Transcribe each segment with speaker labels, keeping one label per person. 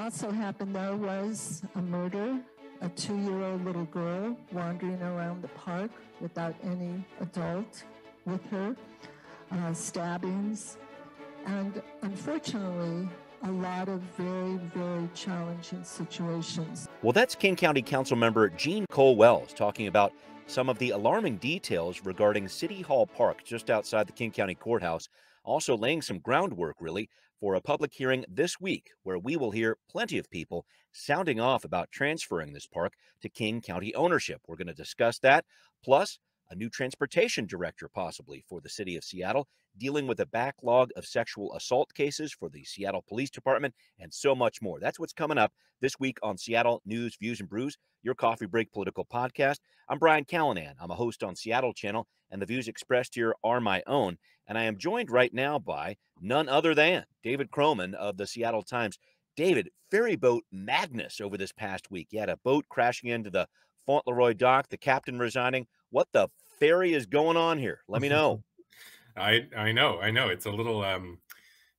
Speaker 1: also happened, though, was a murder, a 2-year-old little girl wandering around the park without any adult with her, stabbings, and unfortunately, a lot of very, very challenging situations.
Speaker 2: Well, that's King County Council member Jean Cole Wells talking about some of the alarming details regarding City Hall Park just outside the King County Courthouse, also laying some groundwork, really, for a public hearing this week where we will hear plenty of people sounding off about transferring this park to King County ownership. We're going to discuss that, plus a new transportation director possibly for the city of Seattle, dealing with a backlog of sexual assault cases for the Seattle Police Department, and so much more. That's what's coming up this week on Seattle News, Views, and Brews, your coffee break political podcast. I'm Brian Callanan. I'm a host on Seattle Channel, and the views expressed here are my own. And I am joined right now by none other than David Croman of the Seattle Times. David, ferry boat madness over this past week. You had a boat crashing into the Fauntleroy dock, the captain resigning. What the ferry is going on here? Let me know.
Speaker 3: I know. It's a little,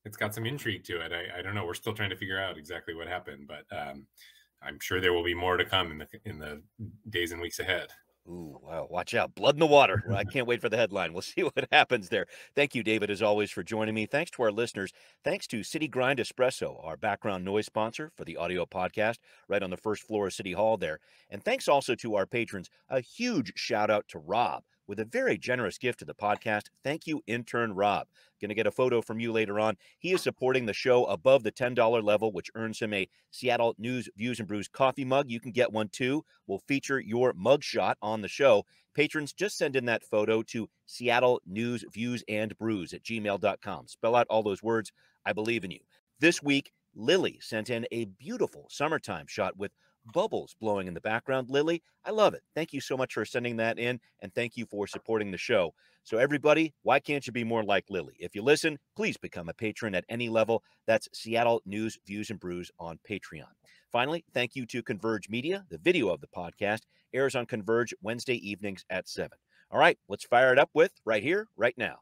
Speaker 3: it's got some intrigue to it. I don't know. We're still trying to figure out exactly what happened, but I'm sure there will be more to come in the days and weeks ahead.
Speaker 2: Ooh, wow. Watch out. Blood in the water. I can't wait for the headline. We'll see what happens there. Thank you, David, as always, for joining me. Thanks to our listeners. Thanks to City Grind Espresso, our background noise sponsor for the audio podcast, right on the first floor of City Hall there. And thanks also to our patrons. A huge shout out to Rob with a very generous gift to the podcast. Thank you, intern Rob. Going to get a photo from you later on. He is supporting the show above the $10 level, which earns him a Seattle News, Views, and Brews coffee mug. You can get one, too. We'll feature your mug shot on the show. Patrons, just send in that photo to Seattle News, Views, and Brews at gmail.com. Spell out all those words. I believe in you. This week, Lily sent in a beautiful summertime shot with bubbles blowing in the background. Lily, I love it. Thank you so much for sending that in, and thank you for supporting the show. So everybody, why can't you be more like Lily? If you listen, please become a patron at any level. That's Seattle News, Views, and Brews on Patreon. Finally, thank you to Converge Media. The video of the podcast airs on Converge Wednesday evenings at 7. All right, let's fire it up with right here, right now.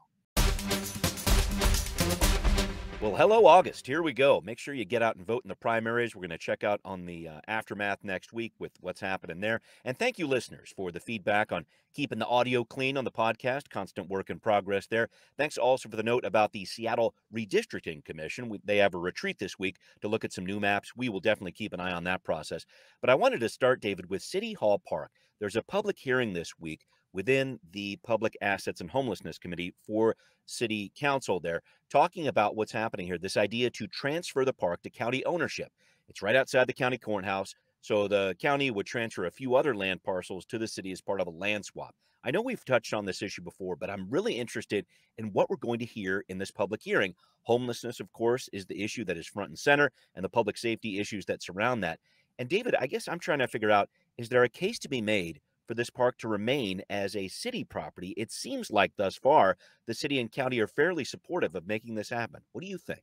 Speaker 2: Well, hello, August. Here we go. Make sure you get out and vote in the primaries. We're going to check out on the aftermath next week with what's happening there. And thank you, listeners, for the feedback on keeping the audio clean on the podcast. Constant work in progress there. Thanks also for the note about the Seattle Redistricting Commission. They have a retreat this week to look at some new maps. We will definitely keep an eye on that process. But I wanted to start, David, with City Hall Park. There's a public hearing this week within the Public Assets and Homelessness Committee for City Council there, talking about what's happening here, this idea to transfer the park to county ownership. It's right outside the county courthouse, so the county would transfer a few other land parcels to the city as part of a land swap. I know we've touched on this issue before, but I'm really interested in what we're going to hear in this public hearing. Homelessness, of course, is the issue that is front and center, and the public safety issues that surround that. And David, I guess I'm trying to figure out, is there a case to be made for this park to remain as a city property? It seems like thus far the city and county are fairly supportive of making this happen. What do you think?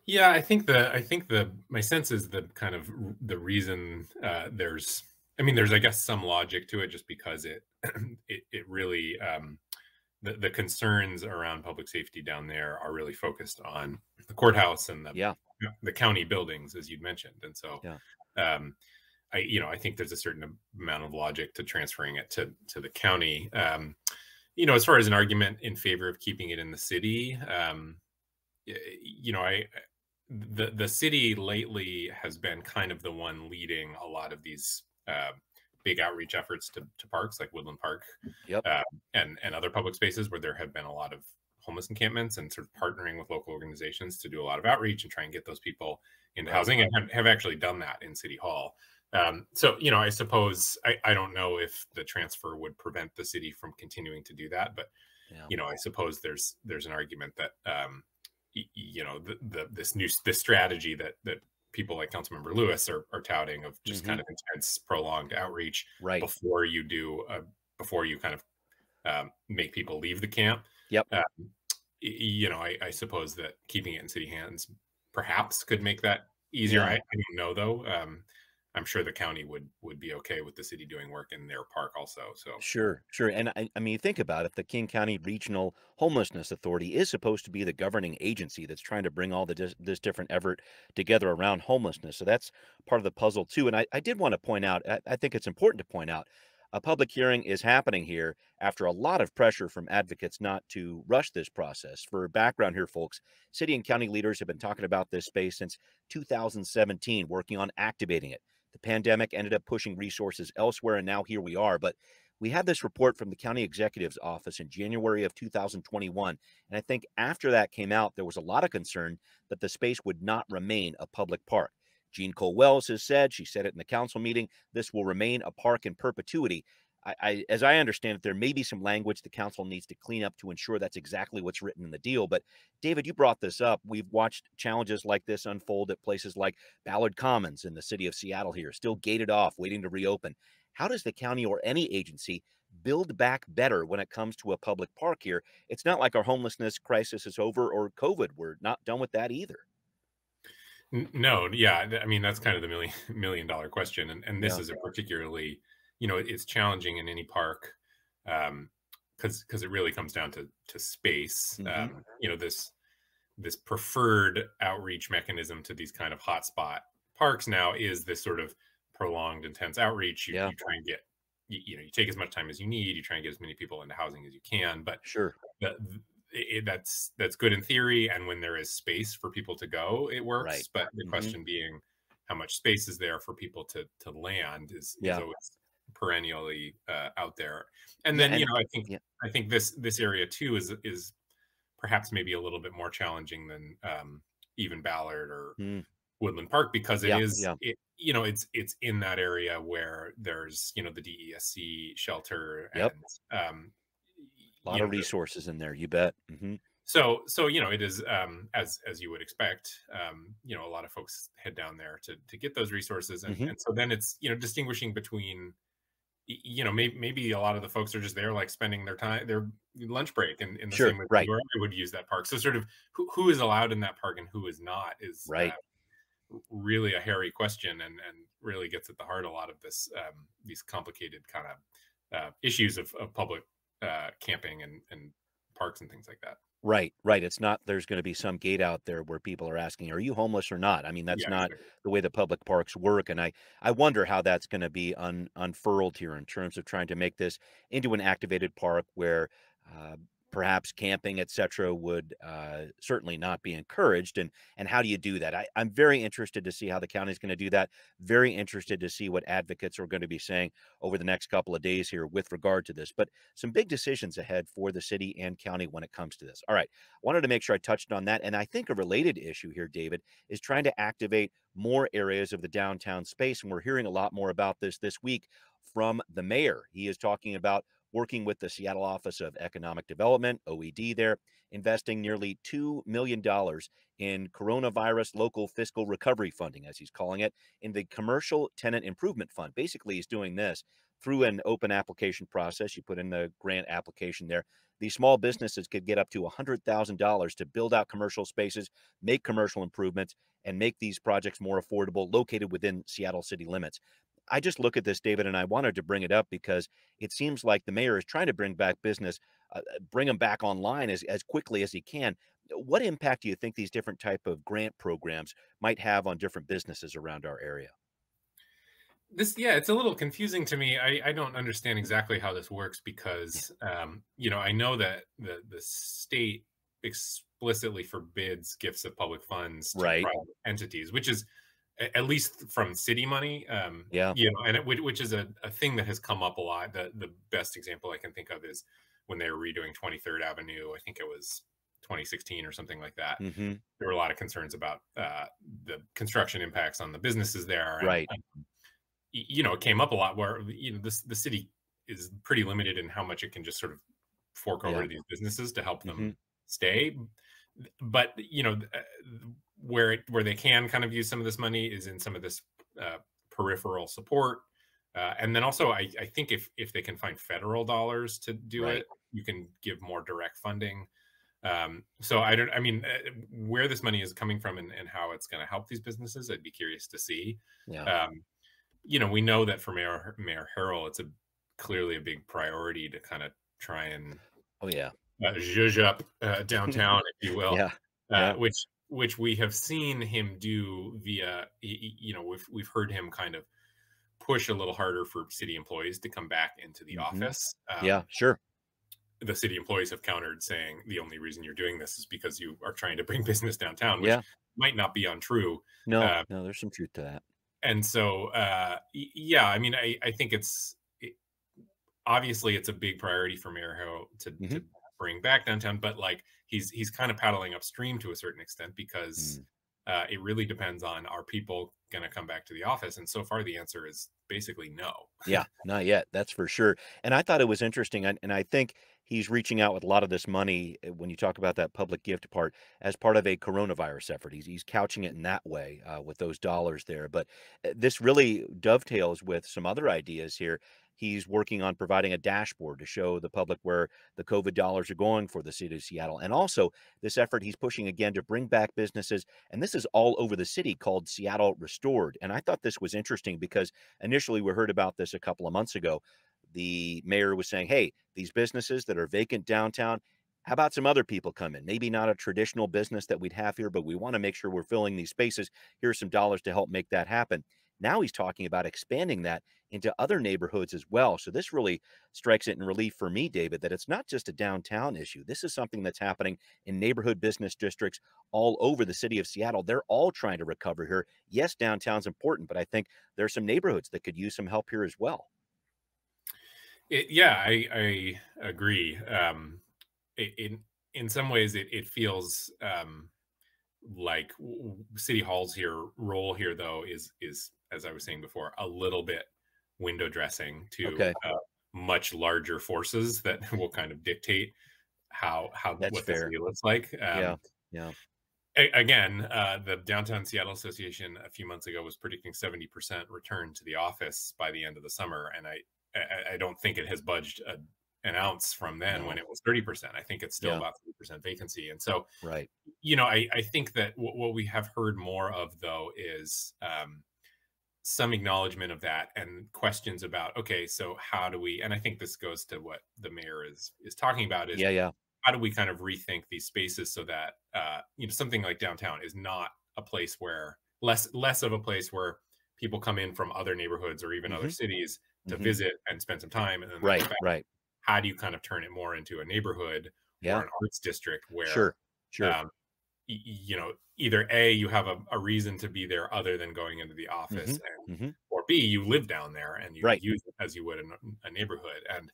Speaker 3: Yeah, I think my sense is the kind of the reason there's I guess some logic to it, just because it really the concerns around public safety down there are really focused on the courthouse and the county buildings, as you'd mentioned, and so I think there's a certain amount of logic to transferring it to the county. As far as an argument in favor of keeping it in the city, the city lately has been kind of the one leading a lot of these big outreach efforts to parks like Woodland Park, and other public spaces where there have been a lot of homeless encampments, and sort of partnering with local organizations to do a lot of outreach and try and get those people into housing, and have actually done that in City Hall. I suppose I don't know if the transfer would prevent the city from continuing to do that, but I suppose there's an argument that this strategy that people like Councilmember Lewis are touting of just kind of intense, prolonged outreach before you kind of make people leave the camp. I suppose that keeping it in city hands perhaps could make that easier. I don't know, though. I'm sure the county would be okay with the city doing work in their park also. So
Speaker 2: Sure, sure. And I mean, think about it. The King County Regional Homelessness Authority is supposed to be the governing agency that's trying to bring all this different effort together around homelessness. So that's part of the puzzle too. And I did want to point out, I think it's important to point out, a public hearing is happening here after a lot of pressure from advocates not to rush this process. For background here, folks, city and county leaders have been talking about this space since 2017, working on activating it. The pandemic ended up pushing resources elsewhere, and now here we are. But we had this report from the county executive's office in January of 2021. And I think after that came out, there was a lot of concern that the space would not remain a public park. Jean Cole Wells has said, she said it in the council meeting, this will remain a park in perpetuity. As I understand it, there may be some language the council needs to clean up to ensure that's exactly what's written in the deal. But David, you brought this up. We've watched challenges like this unfold at places like Ballard Commons in the city of Seattle here, still gated off, waiting to reopen. How does the county or any agency build back better when it comes to a public park here? It's not like our homelessness crisis is over or COVID. We're not done with that either.
Speaker 3: No, yeah, I mean that's kind of the million dollar question, and this
Speaker 2: Yeah.
Speaker 3: is a particularly, it's challenging in any park, because it really comes down to space. This preferred outreach mechanism to these kind of hotspot parks now is this sort of prolonged, intense outreach. You try and get, you take as much time as you need. You try and get as many people into housing as you can, but
Speaker 2: Sure.
Speaker 3: That's good in theory, and when there is space for people to go, it works.
Speaker 2: Right.
Speaker 3: But the question being, how much space is there for people to land is always perennially out there. And then I think this area too is perhaps maybe a little bit more challenging than even Ballard or Woodland Park, because it's in that area where there's the DESC shelter and
Speaker 2: a lot of resources in there, you bet.
Speaker 3: So it is, as you would expect, a lot of folks head down there to get those resources, and so then it's distinguishing between maybe a lot of the folks are just there like spending their lunch break in the same way where I would use that park. So sort of who is allowed in that park and who is not is really a hairy question, and really gets at the heart of a lot of this these complicated kind of issues of public camping and parks and things like that.
Speaker 2: Right. It's not, there's going to be some gate out there where people are asking, are you homeless or not? I mean, that's not the way the public parks work. And I wonder how that's going to be unfurled here in terms of trying to make this into an activated park where perhaps camping, et cetera, would certainly not be encouraged. And how do you do that? I'm very interested to see how the county is going to do that. Very interested to see what advocates are going to be saying over the next couple of days here with regard to this. But some big decisions ahead for the city and county when it comes to this. All right. I wanted to make sure I touched on that. And I think a related issue here, David, is trying to activate more areas of the downtown space. And we're hearing a lot more about this week from the mayor. He is talking about working with the Seattle Office of Economic Development, OED there, investing nearly $2 million in coronavirus local fiscal recovery funding, as he's calling it, in the Commercial Tenant Improvement Fund. Basically, he's doing this through an open application process. You put in the grant application there. These small businesses could get up to $100,000 to build out commercial spaces, make commercial improvements, and make these projects more affordable, located within Seattle city limits. I just look at this, David, and I wanted to bring it up because it seems like the mayor is trying to bring back business, bring them back online as quickly as he can. What impact do you think these different type of grant programs might have on different businesses around our area?
Speaker 3: It's a little confusing to me. I don't understand exactly how this works because, I know that the state explicitly forbids gifts of public funds to private entities, which is at least from city money, and which is a thing that has come up a lot. The best example I can think of is when they were redoing 23rd Avenue. I think it was 2016 or something like that. There were a lot of concerns about the construction impacts on the businesses there. It came up a lot where the city is pretty limited in how much it can just sort of fork over to these businesses to help them stay. But where they can kind of use some of this money is in some of this peripheral support, and then also I think if they can find federal dollars to do it, you can give more direct funding. So where this money is coming from and how it's going to help these businesses, I'd be curious to see. we know that for Mayor Harrell, it's clearly a big priority to kind of try and
Speaker 2: Oh yeah.
Speaker 3: zhuzh up downtown, if you will,
Speaker 2: Yeah. Yeah.
Speaker 3: which we have seen him do via, we've heard him kind of push a little harder for city employees to come back into the
Speaker 2: Hmm.
Speaker 3: office.
Speaker 2: Yeah, sure.
Speaker 3: The city employees have countered saying the only reason you're doing this is because you are trying to bring business downtown, which
Speaker 2: Yeah.
Speaker 3: might not be untrue.
Speaker 2: No,
Speaker 3: Uh,
Speaker 2: no, there's some truth to that.
Speaker 3: and so, yeah, I mean, I think obviously it's a big priority for Mayor Harrell
Speaker 2: Hmm.
Speaker 3: to bring back downtown, but like he's kind of paddling upstream to a certain extent because
Speaker 2: Mm.
Speaker 3: it really depends on, are people going to come back to the office? And so far, the answer is basically no.
Speaker 2: Yeah, not yet. That's for sure. And I thought it was interesting, and I think he's reaching out with a lot of this money when you talk about that public gift part as part of a coronavirus effort. He's couching it in that way with those dollars there. But this really dovetails with some other ideas here. He's working on providing a dashboard to show the public where the COVID dollars are going for the city of Seattle. And also, this effort he's pushing again to bring back businesses. And this is all over the city, called Seattle Restored. And I thought this was interesting because initially we heard about this a couple of months ago. The mayor was saying, hey, these businesses that are vacant downtown, how about some other people come in? Maybe not a traditional business that we'd have here, but we want to make sure we're filling these spaces. Here's some dollars to help make that happen. Now he's talking about expanding that into other neighborhoods as well. So this really strikes it in relief for me, David, that it's not just a downtown issue. This is something that's happening in neighborhood business districts all over the city of Seattle. They're all trying to recover here. Yes, downtown's important, but I think there are some neighborhoods that could use some help here as well.
Speaker 3: Yeah, I agree. In some ways, it feels like City Hall's role here, though, is as I was saying before, a little bit window dressing to
Speaker 2: Okay,
Speaker 3: much larger forces that will kind of dictate how
Speaker 2: that's
Speaker 3: what the
Speaker 2: fair.
Speaker 3: city looks like.
Speaker 2: Yeah, yeah.
Speaker 3: Again, the Downtown Seattle Association a few months ago was predicting 70% return to the office by the end of the summer, and I don't think it has budged an ounce from then when
Speaker 2: No,
Speaker 3: it was 30%. I think it's still
Speaker 2: yeah,
Speaker 3: about 30% vacancy, and so
Speaker 2: right.
Speaker 3: I think that what we have heard more of, though, is some acknowledgement of that and questions about, okay, so how do we, and I think this goes to what the mayor is talking about, is
Speaker 2: Yeah, yeah.
Speaker 3: how do we kind of rethink these spaces so that something like downtown is not a place where less of a place where people come in from other neighborhoods or even other
Speaker 2: Hmm.
Speaker 3: cities to
Speaker 2: Hmm.
Speaker 3: visit and spend some time and then they go
Speaker 2: Right,
Speaker 3: back.
Speaker 2: right.
Speaker 3: How do you kind of turn it more into a neighborhood or
Speaker 2: Yeah,
Speaker 3: an arts district where
Speaker 2: sure, sure.
Speaker 3: um, either A, you have a reason to be there other than going into the
Speaker 2: Hmm.
Speaker 3: office, and
Speaker 2: Hmm.
Speaker 3: or B, you live down there and you
Speaker 2: Right.
Speaker 3: use it as you would in a neighborhood. And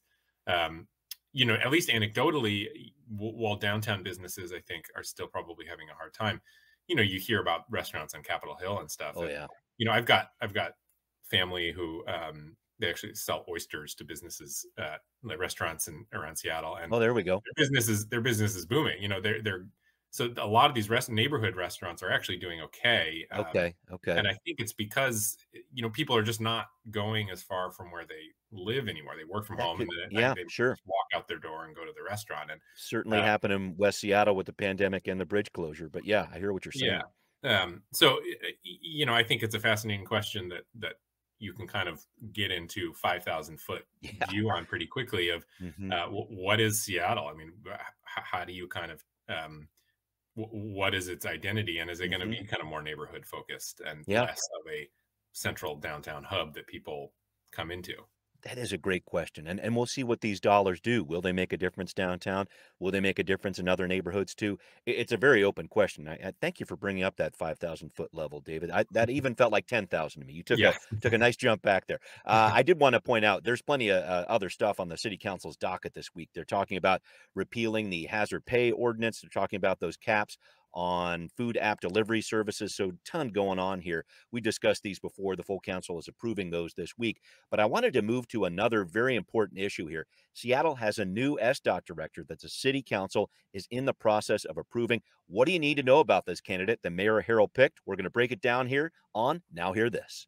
Speaker 3: um, at least anecdotally, while downtown businesses, I think, are still probably having a hard time, you hear about restaurants on Capitol Hill and stuff.
Speaker 2: Oh
Speaker 3: And
Speaker 2: yeah.
Speaker 3: I've got family who they actually sell oysters to businesses, like restaurants around Seattle, and
Speaker 2: Oh, there we go.
Speaker 3: their business is booming. They're so a lot of these neighborhood restaurants are actually doing okay.
Speaker 2: Okay, okay.
Speaker 3: And I think it's because people are just not going as far from where they live anymore. They work from
Speaker 2: That
Speaker 3: home, and
Speaker 2: could,
Speaker 3: then at night
Speaker 2: yeah,
Speaker 3: they
Speaker 2: sure.
Speaker 3: just walk out their door and go to the restaurant. And
Speaker 2: Certainly
Speaker 3: uh,
Speaker 2: happened in West Seattle with the pandemic and the bridge closure. But yeah, I hear what you're
Speaker 3: yeah,
Speaker 2: saying.
Speaker 3: so I think it's a fascinating question that you can kind of get into 5,000 foot
Speaker 2: Yeah.
Speaker 3: view on pretty quickly of
Speaker 2: Hmm.
Speaker 3: what is Seattle? I mean, how do you kind of what is its identity, and is it going to
Speaker 2: Hmm.
Speaker 3: be kind of more neighborhood focused and
Speaker 2: Yeah.
Speaker 3: less of a central downtown hub that people come into?
Speaker 2: That is a great question, and we'll see what these dollars do. Will they make a difference downtown? Will they make a difference in other neighborhoods too? It's a very open question. I thank you for bringing up that 5,000 foot level, David. That even felt like 10,000 to me. You
Speaker 3: Yeah.
Speaker 2: took a nice jump back there. I did want to point out there's plenty of other stuff on the city council's docket this week. They're talking about repealing the hazard pay ordinance. They're talking about those caps on food app delivery services. So ton going on here. We discussed these before. The full council is approving those this week. But I wanted to move to another very important issue here. Seattle has a new SDOT director that the city council is in the process of approving. What do you need to know about this candidate that Mayor Harrell picked? We're going to break it down here on Now Hear This.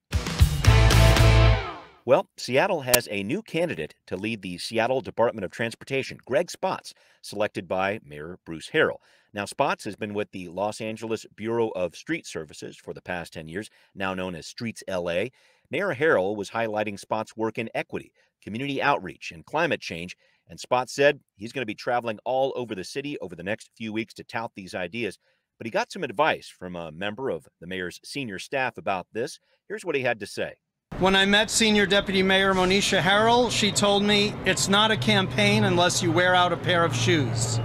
Speaker 2: Well, Seattle has a new candidate to lead the Seattle Department of Transportation, Greg Spotts, selected by Mayor Bruce Harrell. Now, Spotts has been with the Los Angeles Bureau of Street Services for the past 10 years, now known as Streets LA. Mayor Harrell was highlighting Spot's work in equity, community outreach, and climate change. And Spot said he's going to be traveling all over the city over the next few weeks to tout these ideas. But he got some advice from a member of the mayor's senior staff about this. Here's what he had to say.
Speaker 4: When I met Senior Deputy Mayor Monisha Harrell, she told me it's not a campaign unless you wear out a pair of shoes.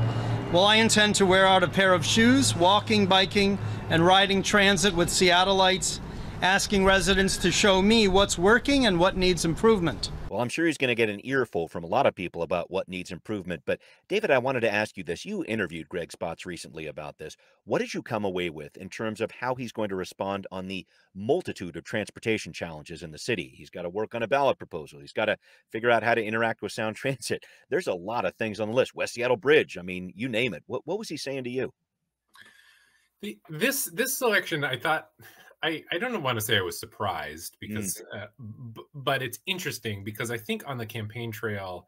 Speaker 4: Well, I intend to wear out a pair of shoes, walking, biking, and riding transit with Seattleites, asking residents to show me what's working and what needs improvement.
Speaker 2: Well, I'm sure he's going to get an earful from a lot of people about what needs improvement. But David, I wanted to ask you this. You interviewed Greg Spots recently about this. What did you come away with in terms of how he's going to respond on the multitude of transportation challenges in the city? He's got to work on a ballot proposal. He's got to figure out how to interact with Sound Transit. There's a lot of things on the list. West Seattle Bridge. I mean, you name it. What was he saying to you?
Speaker 3: This selection, I thought, I don't want to say I was surprised because, but it's interesting because I think on the campaign trail,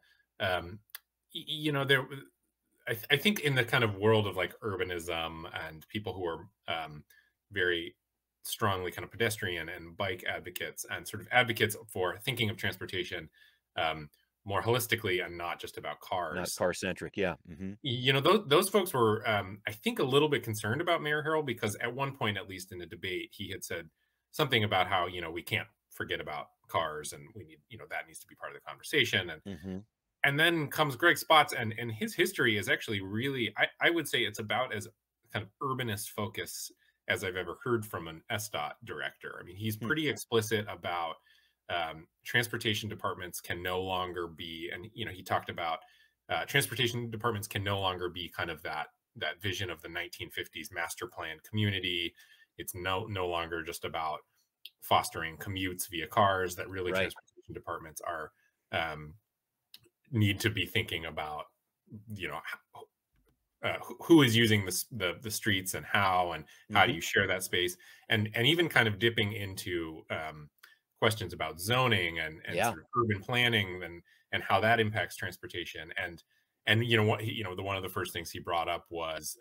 Speaker 3: you know, I think in the kind of world of like urbanism and people who are very strongly kind of pedestrian and bike advocates and sort of advocates for thinking of transportation more holistically and not just about cars.
Speaker 2: Not car centric, yeah.
Speaker 3: You know, those folks were, I think, a little bit concerned about Mayor Harrell because at one point, at least in a debate, he had said something about how, you know, we can't forget about cars and we need, you know, that needs to be part of the conversation. And then comes Greg Spots, and his history is actually really, I would say it's about as kind of urbanist focus as I've ever heard from an SDOT director. I mean, he's pretty explicit about transportation departments can no longer be, and you know, he talked about transportation departments can no longer be kind of that vision of the 1950s master plan community. It's no longer just about fostering commutes via cars. That really transportation departments are need to be thinking about, you know, who is using the streets and how do you share that space, and even kind of dipping into questions about zoning and sort of urban planning and how that impacts transportation. And you know what, one of the first things he brought up was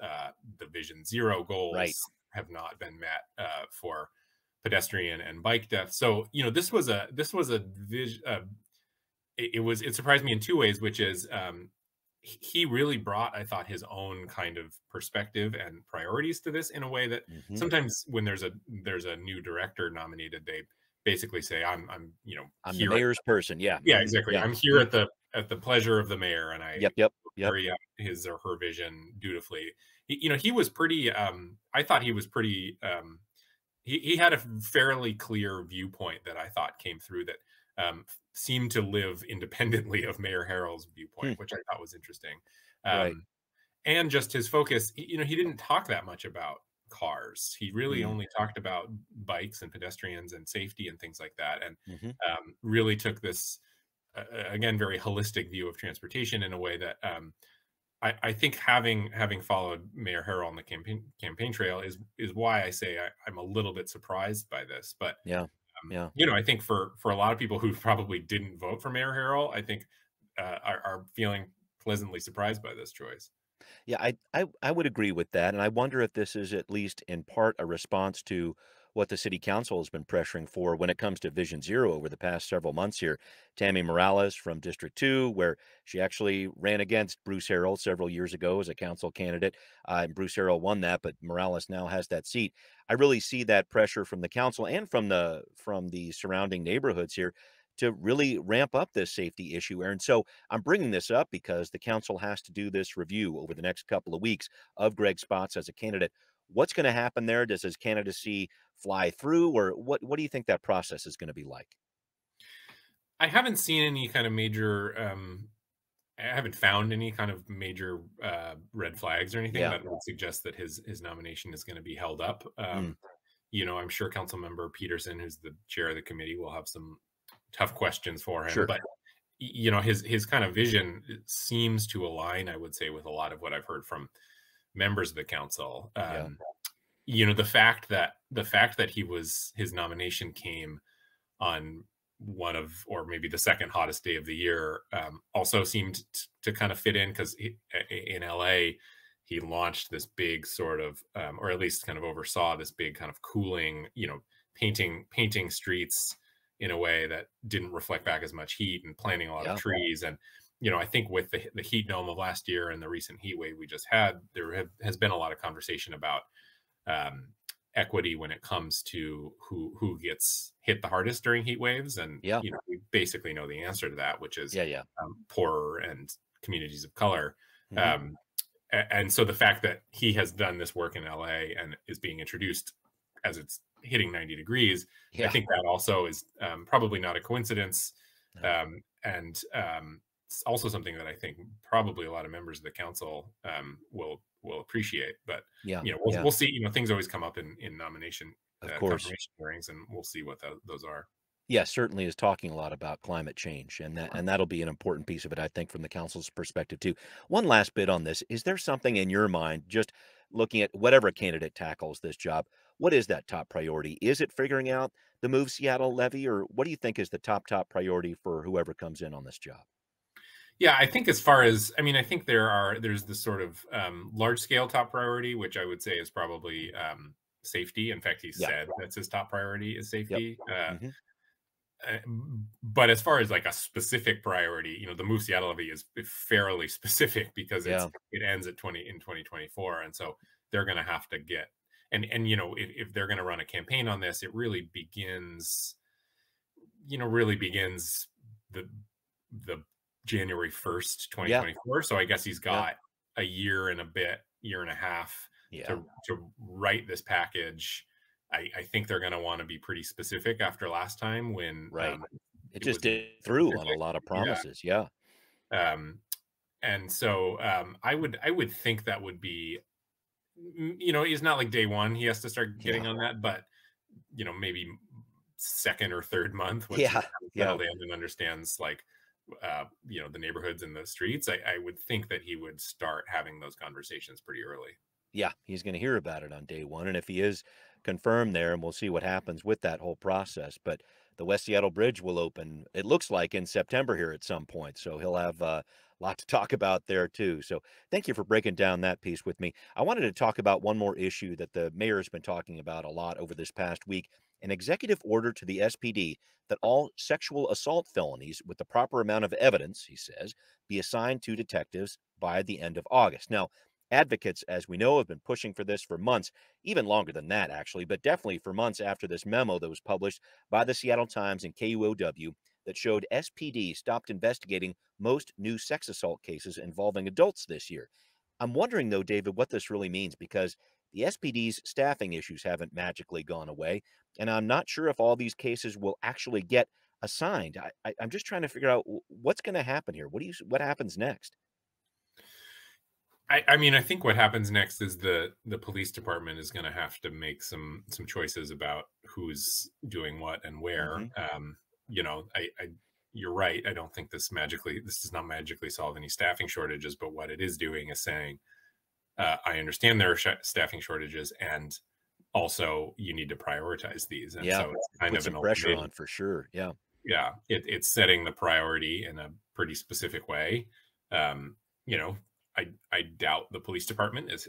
Speaker 3: the Vision Zero goals have not been met for pedestrian and bike deaths. So, you know, it surprised me in two ways, which is he really brought, I thought, his own kind of perspective and priorities to this in a way that sometimes when there's a new director nominated, they basically say, I'm
Speaker 2: the mayor's person. Yeah,
Speaker 3: exactly. I'm here at the pleasure of the mayor, and I carry out his or her vision dutifully. He was pretty. I thought he was pretty. He had a fairly clear viewpoint that I thought came through that seemed to live independently of Mayor Harrell's viewpoint, which I thought was interesting. And just his focus. He didn't talk that much about cars. He really only talked about bikes and pedestrians and safety and things like that, and really took this again very holistic view of transportation in a way that I think having followed Mayor Harrell on the campaign trail is why I say I'm a little bit surprised by this. But I think for a lot of people who probably didn't vote for Mayor Harrell, I think are feeling pleasantly surprised by this choice.
Speaker 2: Yeah, I would agree with that. And I wonder if this is at least in part a response to what the city council has been pressuring for when it comes to Vision Zero over the past several months here. Tammy Morales from District 2, where she actually ran against Bruce Harrell several years ago as a council candidate. And Bruce Harrell won that, but Morales now has that seat. I really see that pressure from the council and from the surrounding neighborhoods here to really ramp up this safety issue, Aaron. So I'm bringing this up because the council has to do this review over the next couple of weeks of Greg Spots as a candidate. What's going to happen there? Does his candidacy fly through, or what do you think that process is going to be like?
Speaker 3: I haven't seen any kind of major, I haven't found any kind of major red flags or anything that would suggest that his nomination is going to be held up. I'm sure Councilmember Peterson, who's the chair of the committee, will have some tough questions for him, but his kind of vision seems to align, I would say, with a lot of what I've heard from members of the council. The fact that his nomination came on one of, or maybe the second hottest day of the year, also seemed to kind of fit in, because in LA he launched this big sort of, or at least kind of oversaw this big kind of cooling, painting streets in a way that didn't reflect back as much heat, and planting a lot of
Speaker 2: Yeah.
Speaker 3: trees. And, I think with the heat dome of last year and the recent heat wave we just had, has been a lot of conversation about equity when it comes to who gets hit the hardest during heat waves. And,
Speaker 2: Yeah.
Speaker 3: we basically know the answer to that, which is
Speaker 2: Yeah.
Speaker 3: poorer and communities of color.
Speaker 2: Mhm.
Speaker 3: And so the fact that he has done this work in LA and is being introduced as it's hitting 90 degrees, I
Speaker 2: Yeah.
Speaker 3: think that also is probably not a coincidence.
Speaker 2: No.
Speaker 3: And it's also something that I think probably a lot of members of the council will appreciate. But
Speaker 2: Yeah.
Speaker 3: we'll see. Things always come up in nomination
Speaker 2: Of course.
Speaker 3: confirmation hearings, and we'll see what those are.
Speaker 2: Yeah, certainly is talking a lot about climate change, and that'll be an important piece of it, I think, from the council's perspective too. One last bit on this: is there something in your mind, just looking at whatever candidate tackles this job, what is that top priority? Is it figuring out the Move Seattle levy, or what do you think is the top priority for whoever comes in on this job?
Speaker 3: Yeah, I think as far as, I think there's this sort of large scale top priority, which I would say is probably safety. In fact, he said that's his top priority is safety.
Speaker 2: Mhm.
Speaker 3: But as far as like a specific priority, the Move Seattle levy is fairly specific because it ends at 2024, and so they're going to have to get and if they're going to run a campaign on this, it really begins the January 1st, 2024. So I guess he's got a year and a half to write this package. I think they're going to want to be pretty specific after last time when
Speaker 2: it just did through on a lot of promises.
Speaker 3: And so I would think that would be, he's not like day one he has to start getting on that, but maybe second or third month once he's settled in and understands like the neighborhoods and the streets. I would think that he would start having those conversations pretty early.
Speaker 2: Yeah, he's going to hear about it on day one. And if he is confirmed there, and we'll see what happens with that whole process. But the West Seattle Bridge will open, it looks like, in September here at some point. So he'll have a lot to talk about there, too. So thank you for breaking down that piece with me. I wanted to talk about one more issue that the mayor has been talking about a lot over this past week: an executive order to the SPD that all sexual assault felonies with the proper amount of evidence, he says, be assigned to detectives by the end of August. Now, advocates, as we know, have been pushing for this for months, even longer than that, actually, but definitely for months after this memo that was published by the Seattle Times and KUOW that showed SPD stopped investigating most new sex assault cases involving adults this year. I'm wondering, though, David, what this really means, because the SPD's staffing issues haven't magically gone away, and I'm not sure if all these cases will actually get assigned. I'm just trying to figure out what's going to happen here. What happens next?
Speaker 3: I think what happens next is the police department is going to have to make some choices about who's doing what and where. You're right. I don't think this does not magically solve any staffing shortages, but what it is doing is saying, I understand there are staffing shortages, and also you need to prioritize these. And so it's kind of
Speaker 2: some pressure on for sure.
Speaker 3: It's setting the priority in a pretty specific way. I doubt the police department is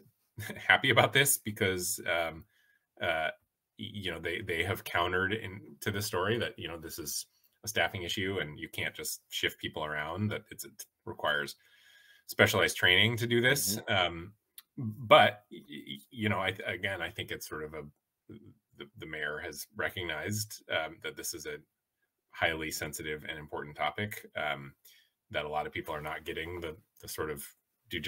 Speaker 3: happy about this because, they have countered into the story that, this is a staffing issue and you can't just shift people around, that it requires specialized training to do this. But, I think it's sort of the mayor has recognized that this is a highly sensitive and important topic, that a lot of people are not getting the sort of due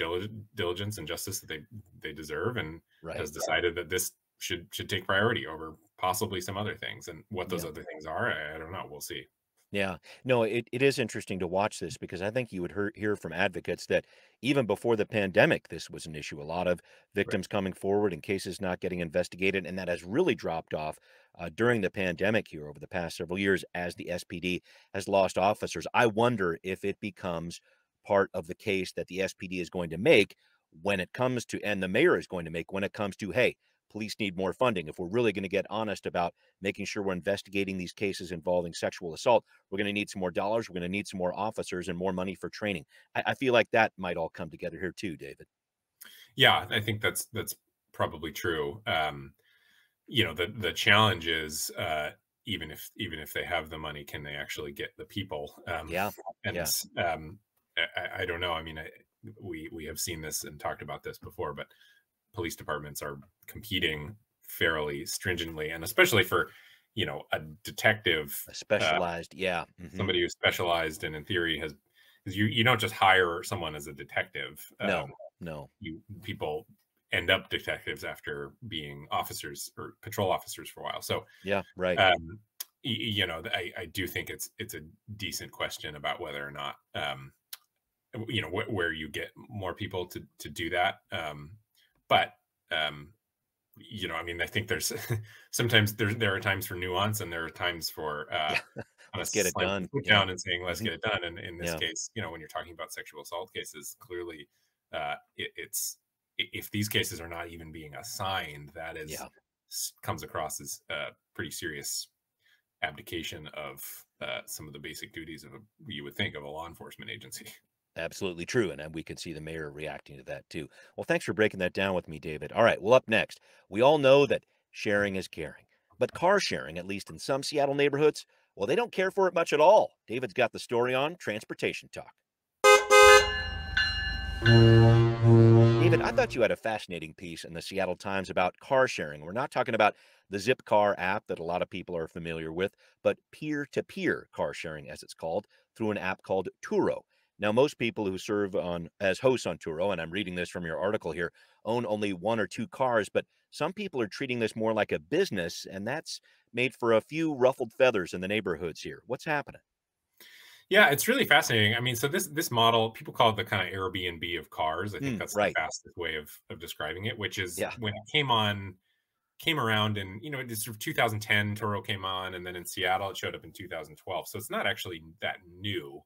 Speaker 3: diligence and justice that they deserve, and has decided that this should take priority over possibly some other things. And what those other things are, I don't know. We'll see.
Speaker 2: Yeah, no, it is interesting to watch this, because I think you would hear from advocates that even before the pandemic, this was an issue. A lot of victims coming forward and cases not getting investigated, and that has really dropped off during the pandemic here over the past several years as the SPD has lost officers. I wonder if it becomes part of the case that the SPD is going to make when it comes to, and the mayor is going to make when it comes to, hey, police need more funding. If we're really going to get honest about making sure we're investigating these cases involving sexual assault, we're going to need some more dollars. We're going to need some more officers and more money for training. I feel like that might all come together here too, David.
Speaker 3: Yeah, I think that's probably true. The challenge is, even if they have the money, can they actually get the people?
Speaker 2: Yeah.
Speaker 3: And
Speaker 2: Yeah.
Speaker 3: I don't know. I mean, we have seen this and talked about this before, but police departments are competing fairly stringently, and especially for, you know, a detective,
Speaker 2: A specialized, yeah.
Speaker 3: somebody who's specialized and in theory has, because you don't just hire someone as a detective.
Speaker 2: No.
Speaker 3: People end up detectives after being officers or patrol officers for a while. So
Speaker 2: yeah, right.
Speaker 3: you know, I do think it's a decent question about whether or not, you know, where you get more people to do that. But you know, I mean, I think there's sometimes there are times for nuance, and there are times for
Speaker 2: let's get it done.
Speaker 3: Down and saying let's get it done. And in this
Speaker 2: Yeah.
Speaker 3: case, you know, when you're talking about sexual assault cases, clearly it's if these cases are not even being assigned, that is comes across as a pretty serious abdication of some of the basic duties of you would think of a law enforcement agency.
Speaker 2: Absolutely true. And we can see the mayor reacting to that too. Well, thanks for breaking that down with me, David. All right. Well, up next, we all know that sharing is caring, but car sharing, at least in some Seattle neighborhoods, well, they don't care for it much at all. David's got the story on Transportation Talk. David, I thought you had a fascinating piece in the Seattle Times about car sharing. We're not talking about the Zipcar app that a lot of people are familiar with, but peer-to-peer car sharing, as it's called, through an app called Turo. Now, most people who serve as hosts on Turo, and I'm reading this from your article here, own only 1 or 2 cars, but some people are treating this more like a business, and that's made for a few ruffled feathers in the neighborhoods here. What's happening?
Speaker 3: Yeah, it's really fascinating. I mean, so this model, people call it the kind of Airbnb of cars. I think that's the fastest way of describing it, which is when it came around, and you know, it's sort of 2010, Turo came on, and then in Seattle it showed up in 2012. So it's not actually that new,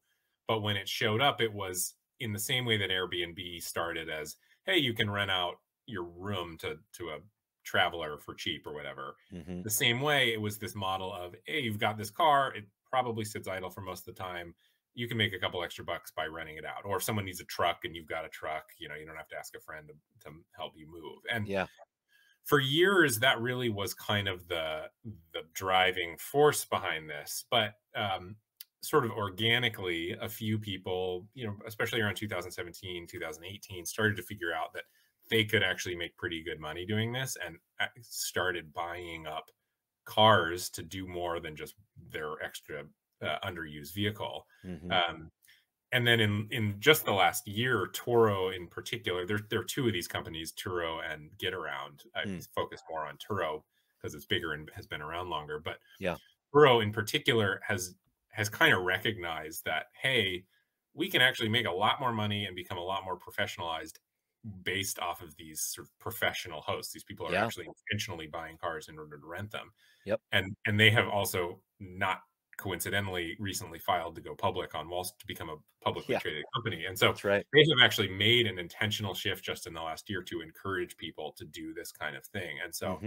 Speaker 3: but when it showed up, it was in the same way that Airbnb started as, hey, you can rent out your room to a traveler for cheap or whatever. The same way, it was this model of, hey, you've got this car, it probably sits idle for most of the time. You can make a couple extra bucks by renting it out. Or if someone needs a truck and you've got a truck, you know, you don't have to ask a friend to help you move. And for years, that really was kind of the driving force behind this. But sort of organically, a few people, you know, especially around 2017, 2018, started to figure out that they could actually make pretty good money doing this, and started buying up cars to do more than just their extra underused vehicle. And then in just the last year, Turo in particular, there are 2 of these companies, Turo and Get Around. I focus more on Turo because it's bigger and has been around longer. But Turo in particular has kind of recognized that, hey, we can actually make a lot more money and become a lot more professionalized based off of these sort of professional hosts. These people are actually intentionally buying cars in order to rent them. And they have also, not coincidentally, recently filed to go public on Wall Street, to become a publicly traded company. And so they have actually made an intentional shift just in the last year to encourage people to do this kind of thing. And so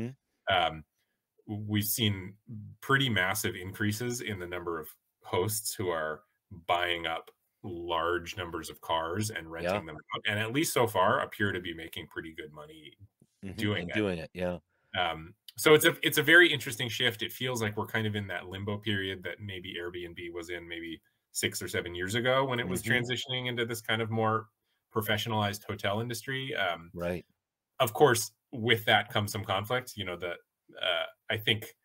Speaker 3: we've seen pretty massive increases in the number of hosts who are buying up large numbers of cars and renting them out, and at least so far appear to be making pretty good money doing it. So it's a very interesting shift. It feels like we're kind of in that limbo period that maybe Airbnb was in maybe 6 or 7 years ago, when it was transitioning into this kind of more professionalized hotel industry. Of course, with that comes some conflict, you know, that I think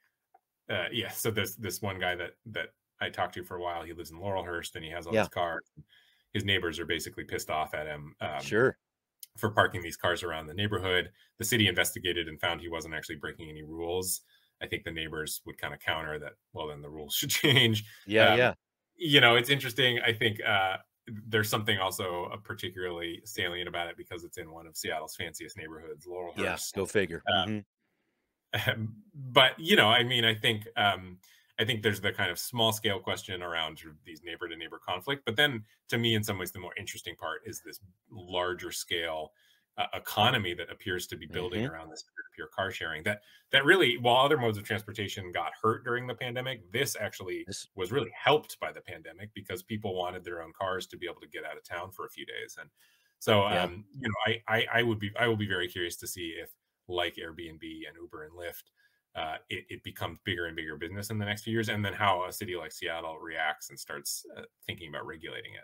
Speaker 3: so there's this one guy that I talked to for a while. He lives in Laurelhurst, and he has all these cars. His neighbors are basically pissed off at him for parking these cars around the neighborhood. The city investigated and found he wasn't actually breaking any rules. I think the neighbors would kind of counter that, well, then the rules should change. You know, it's interesting. I think there's something also particularly salient about it because it's in one of Seattle's fanciest neighborhoods, Laurelhurst.
Speaker 2: Go figure.
Speaker 3: But, you know, I mean, I think there's the kind of small scale question around sort of these neighbor to neighbor conflict. But then, to me, in some ways, the more interesting part is this larger scale economy that appears to be building around this peer-to-peer car sharing. That really, while other modes of transportation got hurt during the pandemic, this actually was really helped by the pandemic, because people wanted their own cars to be able to get out of town for a few days. And so, you know, I will be very curious to see if, like Airbnb and Uber and Lyft, it becomes bigger and bigger business in the next few years, and then how a city like Seattle reacts and starts thinking about regulating it.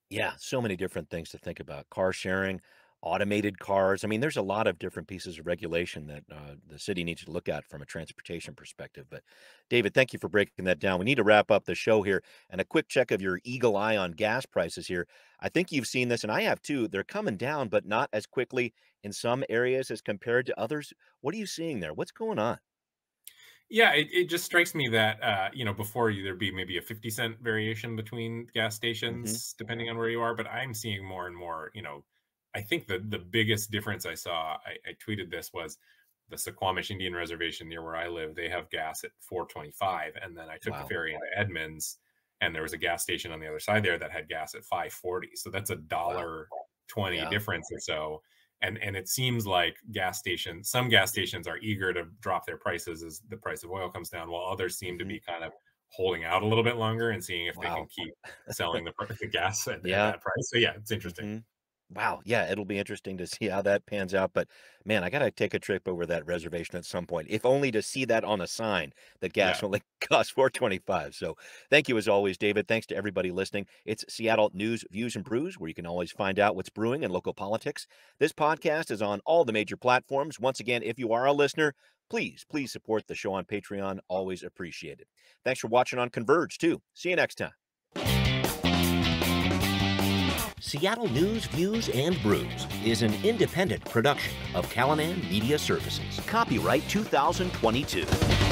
Speaker 2: Yeah, so many different things to think about. Car sharing, automated cars. I mean, there's a lot of different pieces of regulation that the city needs to look at from a transportation perspective. But David, thank you for breaking that down. We need to wrap up the show here. And a quick check of your eagle eye on gas prices here. I think you've seen this, and I have too. They're coming down, but not as quickly in some areas as compared to others. What are you seeing there? What's going on?
Speaker 3: Yeah, it just strikes me that, before there'd be maybe a 50-cent variation between gas stations, depending on where you are. But I'm seeing more and more, I think the biggest difference I saw, I tweeted this, was the Suquamish Indian Reservation near where I live. They have gas at $4.25. And then I took the ferry into Edmonds, and there was a gas station on the other side there that had gas at $5.40. So that's a $1.20 difference or so. And it seems like some gas stations are eager to drop their prices as the price of oil comes down, while others seem to be kind of holding out a little bit longer and seeing if they can keep selling the gas at that price. So yeah, it's interesting.
Speaker 2: Wow. Yeah, it'll be interesting to see how that pans out. But man, I got to take a trip over that reservation at some point, if only to see that on a sign that gas only costs $4.25. So thank you as always, David. Thanks to everybody listening. It's Seattle News, Views, and Brews, where you can always find out what's brewing in local politics. This podcast is on all the major platforms. Once again, if you are a listener, please support the show on Patreon. Always appreciated. Thanks for watching on Converge, too. See you next time. Seattle News, Views, and Brews is an independent production of Callanan Media Services. Copyright 2022.